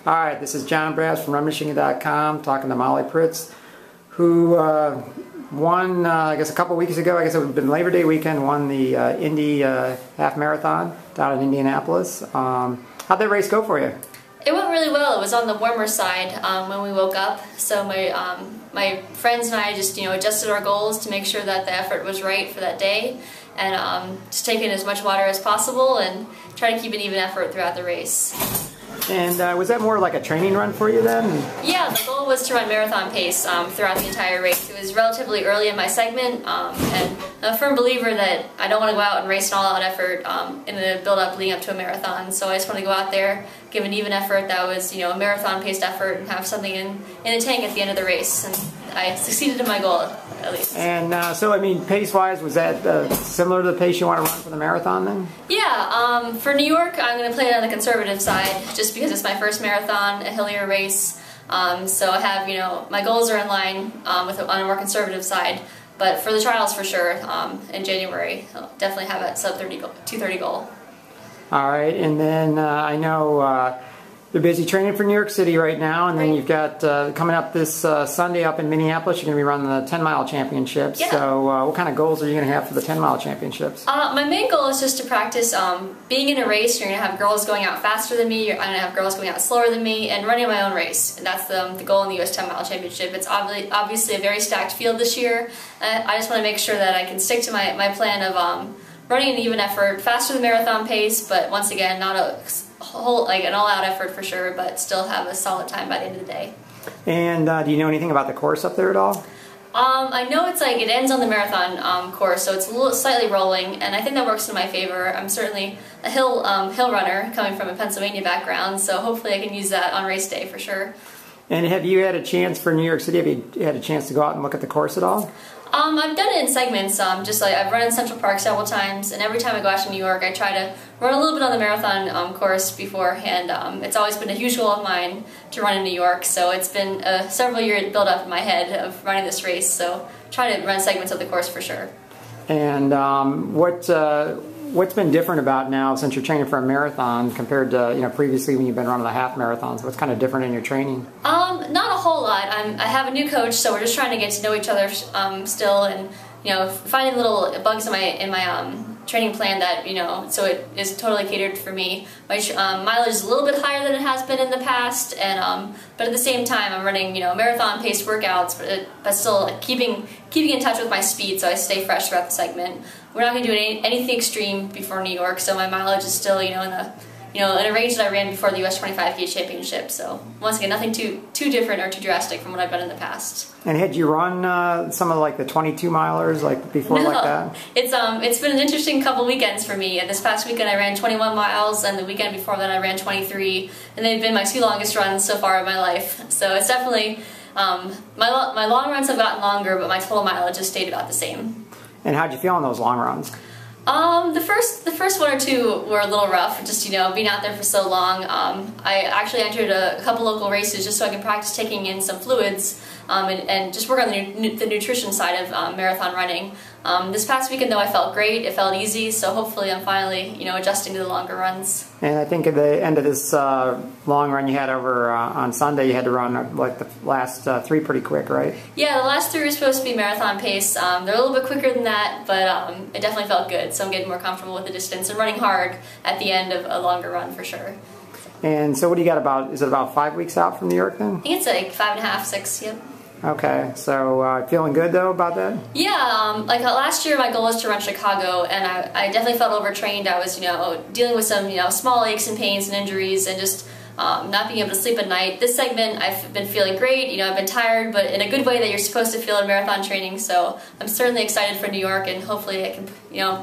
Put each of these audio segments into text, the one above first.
Hi, this is John Brass from RunMichigan.com talking to Molly Pritz, who won, I guess a couple weeks ago, I guess it would have been Labor Day weekend, won the Indy half marathon down in Indianapolis. How'd that race go for you? It went really well. It was on the warmer side when we woke up, so my friends and I just adjusted our goals to make sure that the effort was right for that day, and just take in as much water as possible and try to keep an even effort throughout the race. And was that more like a training run for you then? Yeah, the goal was to run marathon pace throughout the entire race. It was relatively early in my segment, and I'm a firm believer that I don't want to go out and race an all-out effort in the build-up leading up to a marathon. So I just want to go out there, give an even effort that was a marathon-paced effort, and have something in the tank at the end of the race. And I succeeded in my goal, at least. And so, I mean, pace-wise, was that similar to the pace you want to run for the marathon then? Yeah, for New York, I'm going to play it on the conservative side, just because it's my first marathon, a hillier race. So I have, my goals are in line on a more conservative side. But for the trials, for sure, in January, I'll definitely have a sub-230 goal. All right, and then I know you're busy training for New York City right now, and then you've got coming up this Sunday up in Minneapolis, you're going to be running the 10-mile championships. Yeah. So what kind of goals are you going to have for the 10-mile championships? My main goal is just to practice being in a race. You're going to have girls going out faster than me, I'm going to have girls going out slower than me, and running my own race. And that's the goal in the US 10-mile championship. It's obviously a very stacked field this year. I just want to make sure that I can stick to my plan of running an even effort, faster than marathon pace, but once again, not an all-out effort for sure, but still have a solid time by the end of the day. And do you know anything about the course up there at all? I know it ends on the marathon course, so it's slightly rolling, and I think that works in my favor. I'm certainly a hill runner coming from a Pennsylvania background, so hopefully I can use that on race day for sure. And have you had a chance for New York City? Have you had a chance to go out and look at the course at all? I've done it in segments, just like I've run in Central Park several times, and every time I go out to New York I try to run a little bit on the marathon course beforehand. It's always been a huge goal of mine to run in New York, so it's been a several-year build-up in my head of running this race, so try to run segments of the course for sure. And what's been different about now since you're training for a marathon compared to previously when you've been running the half marathons? What's kind of different in your training? Not a whole lot. I have a new coach, so we're just trying to get to know each other still, and finding little bugs in my training plan that so it is totally catered for me. My mileage is a little bit higher than it has been in the past, and but at the same time I'm running marathon paced workouts, but still keeping in touch with my speed so I stay fresh throughout the segment. We're not going to do anything extreme before New York, so my mileage is still in a range that I ran before the US 25K championship. So once again, nothing too different or too drastic from what I've done in the past. And had you run some of like the 22 milers like before? No. Like that? It's been an interesting couple weekends for me. This past weekend I ran 21 miles, and the weekend before that I ran 23, and they've been my two longest runs so far in my life. So it's definitely my long runs have gotten longer, but my total mileage has stayed about the same. And how'd you feel on those long runs? The first one or two were a little rough, just being out there for so long. I actually entered a couple local races just so I can practice taking in some fluids and just work on the nutrition side of marathon running. This past weekend though I felt great, it felt easy, so hopefully I'm finally adjusting to the longer runs. And I think at the end of this long run you had over on Sunday, you had to run like the last three pretty quick, right? Yeah, the last three were supposed to be marathon pace. They're a little bit quicker than that, but it definitely felt good, so I'm getting more comfortable with the distance and running hard at the end of a longer run for sure. And so what do you got is it about 5 weeks out from New York then? I think it's like 5.5, 6, yep. Okay, so feeling good though about that? Yeah, like last year my goal was to run Chicago, and I definitely felt overtrained. I was dealing with some small aches and pains and injuries, and just not being able to sleep at night. This segment I've been feeling great. I've been tired, but in a good way that you're supposed to feel in marathon training. So I'm certainly excited for New York, and hopefully I can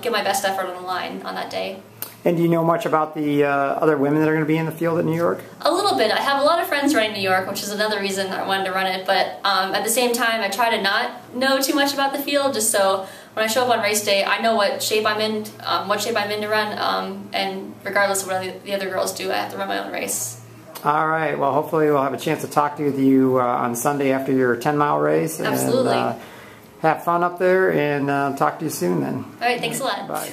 get my best effort on the line on that day. And do you know much about the other women that are going to be in the field at New York? A little bit. I have a lot of friends running New York, which is another reason I wanted to run it, but at the same time I try to not know too much about the field, just so when I show up on race day I know what shape I'm in to run, and regardless of what the other girls do, I have to run my own race. All right, well hopefully we'll have a chance to talk to you on Sunday after your 10-mile race. Absolutely. And, have fun up there, and talk to you soon then. All right, thanks a lot. Bye.